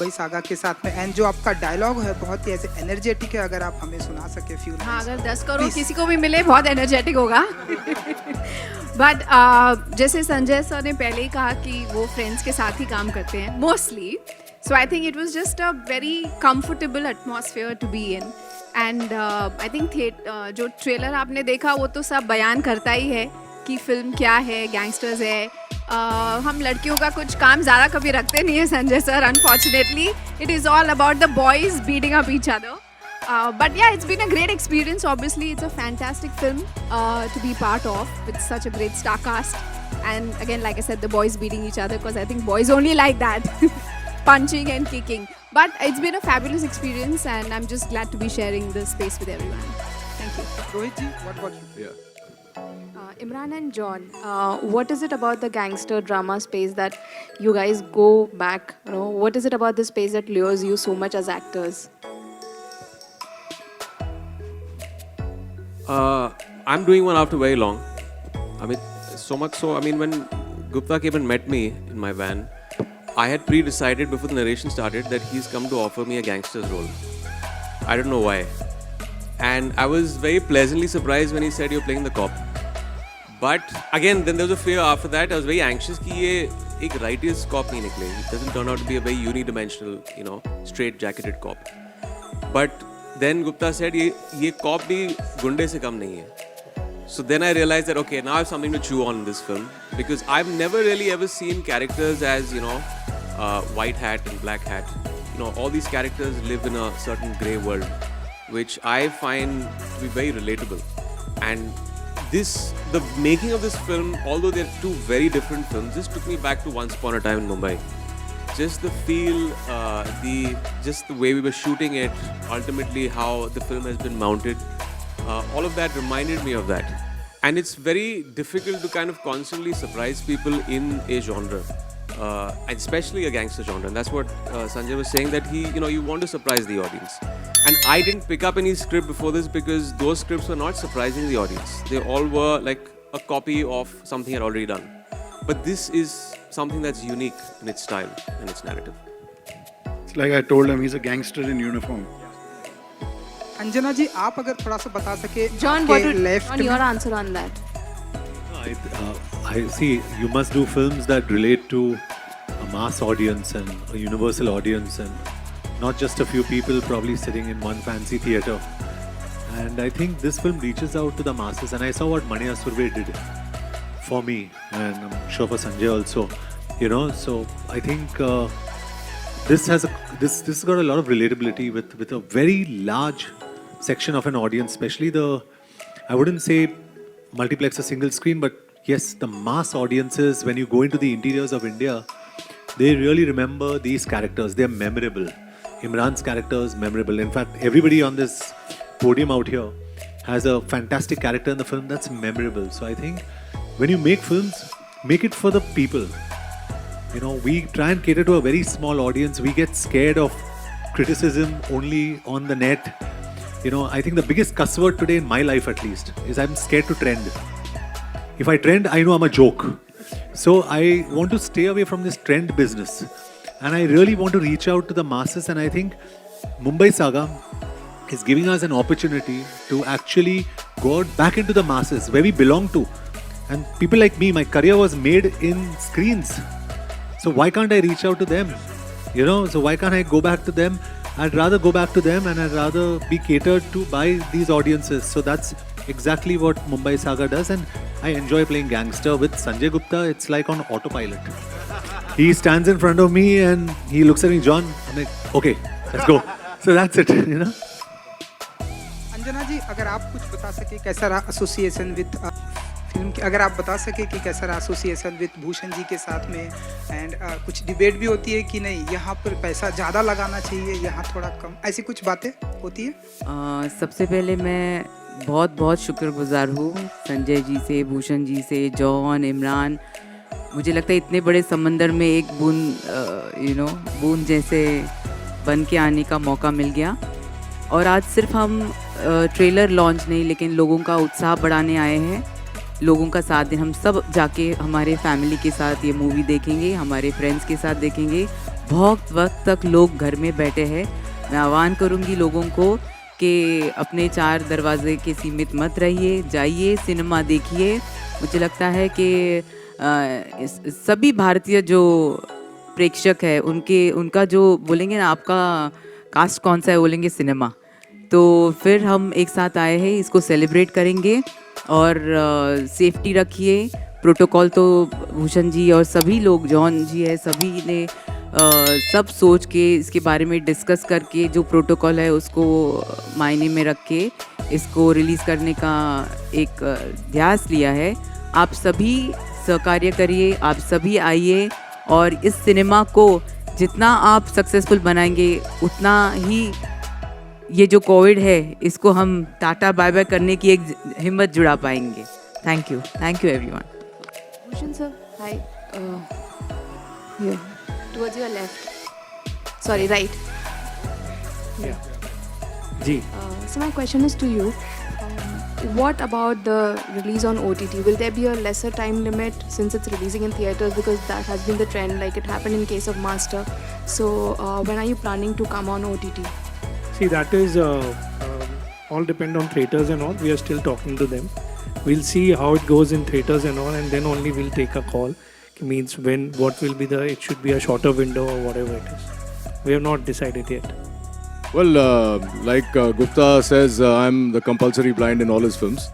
Mumbai saga के साथ में, एंड जो आपका डायलॉग है बहुत ही ऐसे एनर्जेटिक है, अगर आप हमें सुना सके फ्यू हाँ, लाइन्स। अगर 10 करोड़ Please. किसी को भी मिले बहुत एनर्जेटिक होगा। बट जैसे संजय सर ने पहले ही कहा कि वो फ्रेंड्स के साथ ही काम करते हैं mostly, so I think it was just a very comfortable atmosphere to be in. And I think जो ट्रेलर आपने देखा वो तो सब बयान करता ही है कि फिल्म क्या है, गैंगस्टर्स है। हम लड़कियों का कुछ काम ज़्यादा कभी रखते नहीं है Sanjay sir, unfortunately it is all about the boys beating up each other. But yeah, it's been a great experience. Obviously, it's a fantastic film to be part of with such a great star cast. And again, like I said, the boys beating each other because I think boys only like that, punching and kicking. But it's been a fabulous experience, and I'm just glad to be sharing this space with everyone. Thank you. Rohit ji, what about you? Yeah. Imran and John, what is it about the gangster drama space that you guys go back? You know, what is it about this space that lures you so much as actors? I'm doing one after very long. I mean, so much so, I mean, when Gupta came and met me in my van, I had pre-decided before the narration started that he's come to offer me a gangster's role. I don't know why. And I was very pleasantly surprised when he said you're playing the cop. But again, then there was a fear after that. I was very anxious कि ये एक righteous cop नहीं निकले. It doesn't turn out to be a very unidimensional, you know, straight-jacketed cop. But then Gupta said ये cop भी गुंडे से कम नहीं है. So then I realized that okay, now I have something to chew on in this film, because I've never really ever seen characters as, you know, white hat and black hat. You know, all these characters live in a certain grey world, which I find to be very relatable. And the making of this film, although they're two very different films, this took me back to Once Upon a Time in Mumbai. Just the feel, just the way we were shooting it, ultimately how the film has been mounted, all of that reminded me of that. And it's very difficult to kind of constantly surprise people in a genre, and especially a gangster genre. And that's what Sanjay was saying, that you want to surprise the audience. And I didn't pick up any script before this because those scripts were not surprising the audience. They all were like a copy of something I had already done. But this is something that's unique in its style and its narrative. It's like I told him, he's a gangster in uniform. Anjana जी, आप अगर थोड़ा सा बता सके John, आपके what would left on your answer on that? I see you must do films that relate to a mass audience and a universal audience, and not just a few people probably sitting in one fancy theater. And I think this film reaches out to the masses, and I saw what Mani Asurve did for me, and I'm sure for Sanjay also, you know. So I think this has got a lot of relatability with a very large section of an audience, especially I wouldn't say multiplex a single screen, but yes, the mass audiences, when you go into the interiors of India, they really remember these characters. They're memorable. Imran's character is memorable. In fact, everybody on this podium out here has a fantastic character in the film that's memorable. So I think when you make films, make it for the people. You know, we try and cater to a very small audience. We get scared of criticism only on the net. You know, I think the biggest cuss word today in my life, at least, is I'm scared to trend. If I trend, I know I'm a joke. So I want to stay away from this trend business. And I really want to reach out to the masses. And I think Mumbai Saga is giving us an opportunity to actually go out back into the masses, where we belong to. And people like me, my career was made in screens. So why can't I reach out to them? You know, so why can't I go back to them? I'd rather go back to them, and I'd rather be catered to by these audiences. So that's exactly what Mumbai Saga does, and I enjoy playing gangster with Sanjay Gupta. It's like on autopilot. He stands in front of me and he looks at me, John. I'm like, okay, let's go. So that's it, you know. Anjana ji, अगर आप कुछ बता सके कैसा रहा association with film की, अगर आप बता सके कि कैसा रहा एसोसिएशन विद भूषण जी के साथ में, एंड कुछ डिबेट भी होती है कि नहीं यहाँ पर पैसा ज़्यादा लगाना चाहिए, यहाँ थोड़ा कम, ऐसी कुछ बातें होती है? सबसे पहले मैं बहुत बहुत शुक्रगुजार हूँ संजय जी से, भूषण जी से, जॉन, इमरान. मुझे लगता है इतने बड़े समंदर में एक बूंद जैसे बन के आने का मौका मिल गया. और आज सिर्फ हम ट्रेलर लॉन्च नहीं, लेकिन लोगों का उत्साह बढ़ाने आए हैं, लोगों का साथ दें. हम सब जाके हमारे फैमिली के साथ ये मूवी देखेंगे, हमारे फ्रेंड्स के साथ देखेंगे. बहुत वक्त तक लोग घर में बैठे हैं। मैं आह्वान करूँगी लोगों को कि अपने चार दरवाजे के सीमित मत रहिए, जाइए सिनेमा देखिए। मुझे लगता है कि सभी भारतीय जो प्रेक्षक है उनका जो बोलेंगे ना, आपका कास्ट कौन सा है, बोलेंगे सिनेमा। तो फिर हम एक साथ आए हैं, इसको सेलिब्रेट करेंगे और सेफ्टी रखिए। प्रोटोकॉल तो भूषण जी और सभी लोग, जॉन जी है, सभी ने सब सोच के इसके बारे में डिस्कस करके जो प्रोटोकॉल है उसको मायने में रख के इसको रिलीज़ करने का एक ध्यास लिया है। आप सभी सहकार्य करिए, आप सभी आइए और इस सिनेमा को जितना आप सक्सेसफुल बनाएंगे उतना ही ये जो कोविड है इसको हम टाटा बाय बाय करने की एक हिम्मत जुड़ा पाएंगे। Thank you everyone. Bhushan sir, hi. Here, towards your left. Sorry, right. जी So my question is to you. What about the release on OTT? Will there be a lesser time limit since it's releasing in theaters, because that has been the trend, like it happened in case of Master. So when are you planning to come on OTT? see that is all depend on theaters and all. We are still talking to them. We'll see how it goes in theaters and all, and then only we'll take a call. Means when, what will be it should be a shorter window or whatever it is. We have not decided yet. Well, like Gupta says, I'm the compulsory blind in all his films.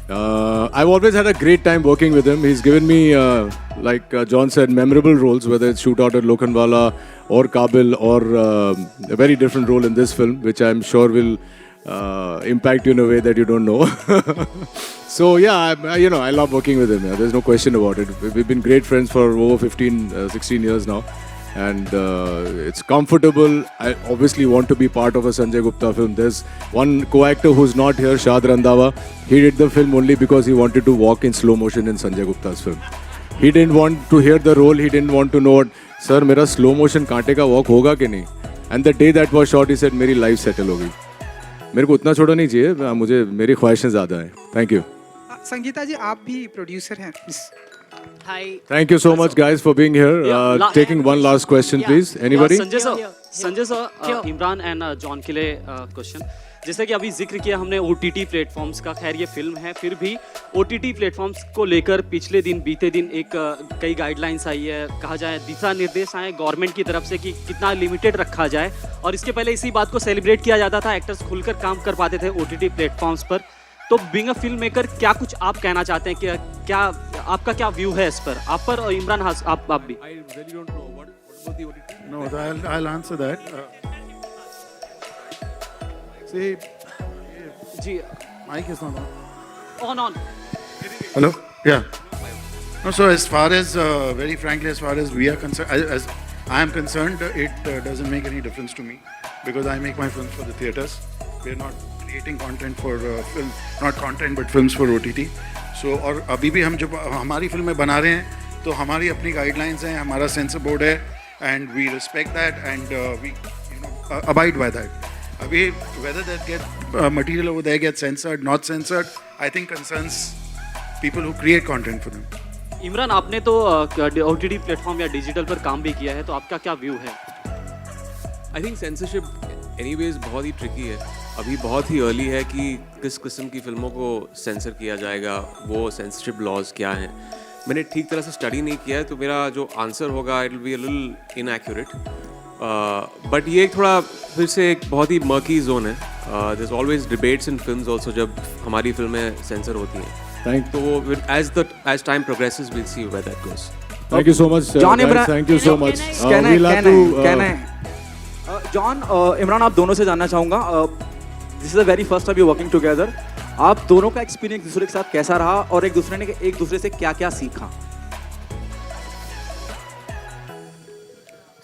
I've always had a great time working with him. He's given me, like John said, memorable roles, whether it's Shootout at Lokhandwala or Kabil, or a very different role in this film, which I'm sure will impact you in a way that you don't know. So yeah, I love working with him. Yeah. There's no question about it. We've been great friends for over 15, 16 years now. And it's comfortable. I obviously want to be part of a Sanjay Gupta film. There's one co-actor who's not here, Shad Randhawa. He did the film only because he wanted to walk in slow motion in Sanjay Gupta's film. He didn't want to hear the role. He didn't want to know what, sir, मेरा slow motion कांटे का walk होगा कि नहीं? And the day that was shot, he said, मेरी life settle होगी. मेरे को उतना छोटा नहीं चाहिए, मुझे मेरी ख्वाहिशें ज़्यादा हैं. Thank you. संगीता जी, आप भी प्रोड्यूसर हैं। Hi. Thank you so much, guys, for being here. Taking one last question, please. Anybody? Sanjay sir, Imran and John के लिए क्वेश्चन। जैसे कि अभी जिक्र किया हमने OTT प्लेटफॉर्म्स का, खैर ये फिल्म है, फिर भी OTT प्लेटफॉर्म्स को लेकर बीते दिन एक कई गाइडलाइंस आई है, कहा जाए दिशा निर्देश आए गवर्नमेंट की तरफ से कि कितना लिमिटेड रखा जाए। और इसके पहले इसी बात को सेलिब्रेट किया जाता था, एक्टर्स खुलकर काम कर पाते थे OTT प्लेटफॉर्म्स पर। तो बीइंग अ फिल्म मेकर क्या कुछ आप कहना चाहते हैं कि क्या आपका क्या व्यू है इस पर, आप पर, और इमरान आप भी? I really don't know. What about the OTT? No, I'll answer that. See, ji, mic is not on. on. Hello? Yeah. No, so as far as, very frankly, as far as we are concerned, as I am concerned, it doesn't make any difference to me, because I make my films for the theaters. We are not creating content for film, not content but films for OTT. So और अभी भी हम जब हमारी फिल्में बना रहे हैं तो हमारी अपनी गाइडलाइंस हैं, हमारा सेंसर बोर्ड है, and we respect that, and we abide by that. अभी whether that material over there gets censored, not censored, I think concerns people who create content for them. Imran, आपने तो OTT प्लेटफॉर्म या digital पर काम भी किया है, तो आपका क्या व्यू है? आई थिंक सेंसरशिप एनीवेज बहुत ही ट्रिकी है। अभी बहुत ही अर्ली है कि किस किस्म की फिल्मों को सेंसर किया जाएगा, वो सेंसरशिप लॉज क्या हैं। मैंने ठीक तरह से स्टडी नहीं किया है, तो मेरा जो आंसर होगा it will be a little inaccurate. But ये एक थोड़ा फिर से एक बहुत ही मर्की जोन है। There is always debates in films also जब हमारी फिल्में सेंसर होती हैं। तो वो as time progresses we will see where that goes. Thank you so much, guys. Thank you so much. We'll have to. John, Imran, आप दोनों से जानना चाहूँगा, this is the very first time you working together, आप दोनों का experience दूसरे के साथ कैसा रहा और एक दूसरे से क्या क्या सीखा?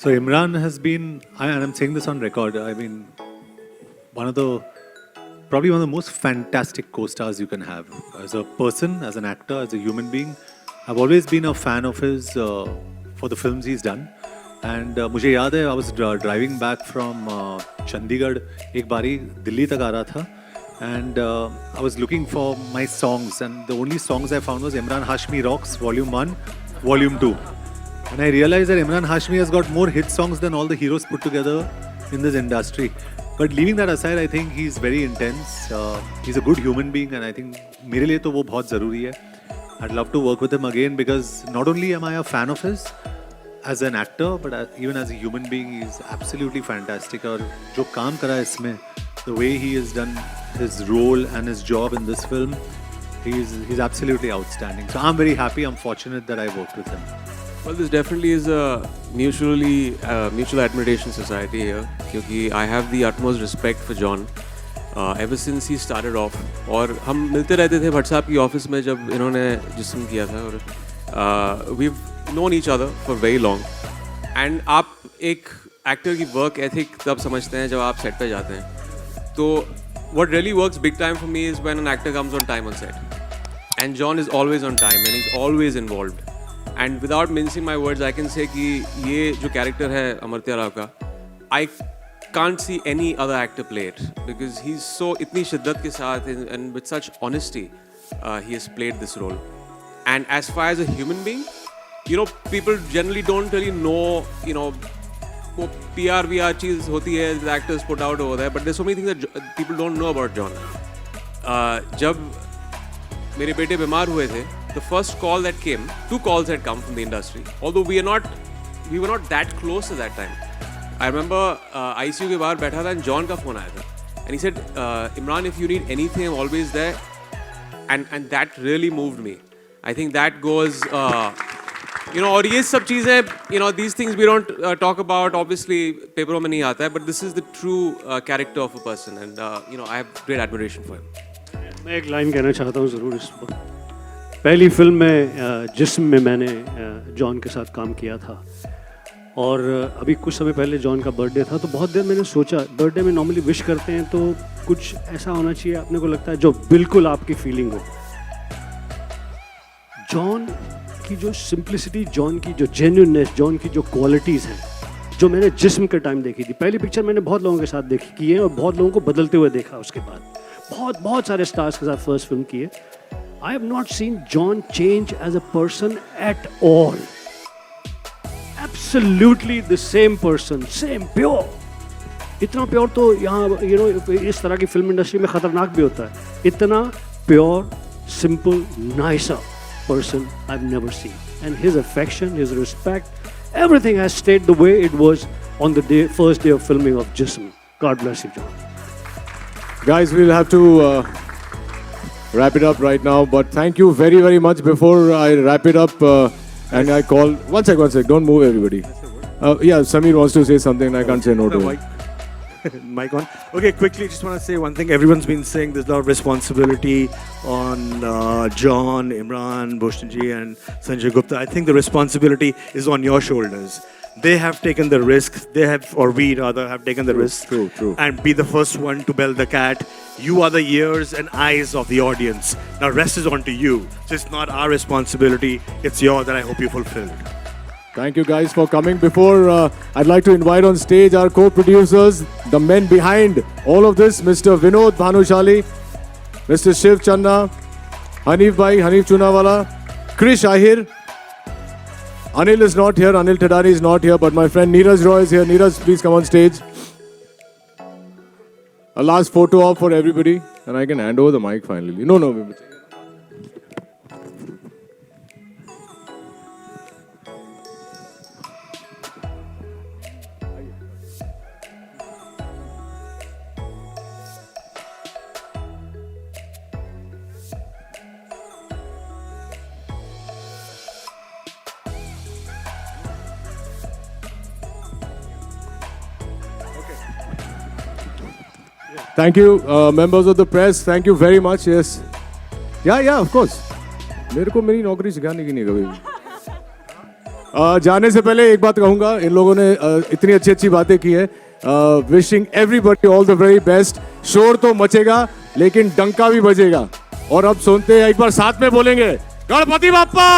So Imran has been, and I'm saying this on record, I mean, probably one of the most fantastic co-stars you can have. As a person, as an actor, as a human being, I've always been a fan of his for the films he's done. And मुझे याद है, I was driving back from Chandigarh, एक बारी दिल्ली तक आ रहा था, and I was looking for my songs, and the only songs I found was Imran Hashmi Rocks Volume 1, Volume 2. And I realized that Imran Hashmi has got more hit songs than all the heroes put together in this industry. But leaving that aside, I think he's very intense. He's a good human being, and I think मेरे लिए तो वो बहुत ज़रूरी है. I'd love to work with him again because not only am I a fan of his as an actor, but even as a human being, he's absolutely fantastic. और जो काम करा है इसमें, the way he has done his role and his job in this film, he's absolutely outstanding. So I'm very happy. I'm fortunate that I worked with him. Well, this definitely is a mutual admiration society here. क्योंकि I have the utmost respect for John ever since he started off. और हम मिलते रहते थे भट्ट साहब की office में जब इन्होंने जिस्म किया था और we've known each other for very long. And आप एक एक्टर की वर्क एथिक तब समझते हैं जब आप सेट पे जाते हैं. तो what really works big time for me is when an actor comes on time on set. And John is always on time and he's always involved. And without mincing my words, I can say कि ये जो character है अमर्त्य राव का, I can't see any other actor play it because he's so इतनी शिद्दत के साथ and with such honesty he has played this role. And as far as a human being, you know, people generally don't really know, you know, वो PR चीज़ होती है the actors put out over there, but there's so many things that people don't know about John. जब मेरे बेटे बीमार हुए थे, the first call that came, 2 calls had come from the industry. Although we were not that close at that time. I remember ICU के बाहर बैठा था and John का phone आया था. And he said, Imran, if you need anything, I'm always there. And that really moved me. I think that goes, you know, और ये सब चीज़ें, you know, these things we don't talk about, obviously, पेपरों में नहीं आता है, but this is the true character of a person. And, you know, I have great admiration for him. मैं एक लाइन कहना चाहता हूँ ज़रूर इस पर. पहली फिल्म में जिस्म में मैंने जॉन के साथ काम किया था और अभी कुछ समय पहले जॉन का बर्थडे था तो बहुत देर मैंने सोचा बर्थडे में नॉर्मली विश करते हैं तो कुछ ऐसा होना चाहिए अपने को लगता है जो बिल्कुल आपकी फीलिंग हो. जॉन की जो सिंप्लिसिटी, जॉन की जो जेन्युइननेस, जॉन की जो क्वालिटीज़ हैं जो मैंने जिस्म के टाइम देखी थी. पहली पिक्चर मैंने बहुत लोगों के साथ देखी की है और बहुत लोगों को बदलते हुए देखा. उसके बाद बहुत सारे स्टार्स के साथ फर्स्ट फिल्म की है. I have not seen John change as a person at all. Absolutely the same person, same pure. इतना प्योर तो यहाँ you know इस तरह की फिल्म इंडस्ट्री में खतरनाक भी होता है. इतना pure, simple, nicer person I've never seen. And his affection, his respect, everything has stayed the way it was on the first day of filming of Jism. God bless you, John. Guys, we'll have to wrap it up right now, but thank you very, very much. Before I wrap it up, and I call... One sec, don't move everybody. Yeah, Samir wants to say something, I can't say no to him. Mic on. Okay, quickly, just want to say one thing. Everyone's been saying there's a lot of responsibility on John, Imran, Bhushanji and Sanjay Gupta. I think the responsibility is on your shoulders. They have taken the risk, we rather have taken the risk. True. And be the first one to bell the cat. You are the ears and eyes of the audience. Now rest is on to you. So it's not our responsibility, it's yours, and I hope you fulfilled. Thank you guys for coming. Before I'd like to invite on stage our co-producers, the men behind all of this, Mr. Vinod Bhanushali, Mr. Shiv Channa, Hanif Chunawala, Krish Ahir. Anil is not here, Anil Tadani is not here, but my friend Neeraj Roy is here. Neeraj, please come on stage. A last photo op for everybody, and I can hand over the mic finally. No. Thank you, members of the press. Thank you very much. Yes. Yeah, of course. मेरे को मेरी नौकरी सिखाने की नहीं कभी. जाने से पहले एक बात कहूँगा. इन लोगों ने इतनी अच्छी बातें की है. Wishing everybody all the very best. शोर तो मचेगा, लेकिन डंका भी बजेगा. और अब सुनते हैं, एक बार साथ में बोलेंगे. गणपति बाप्पा.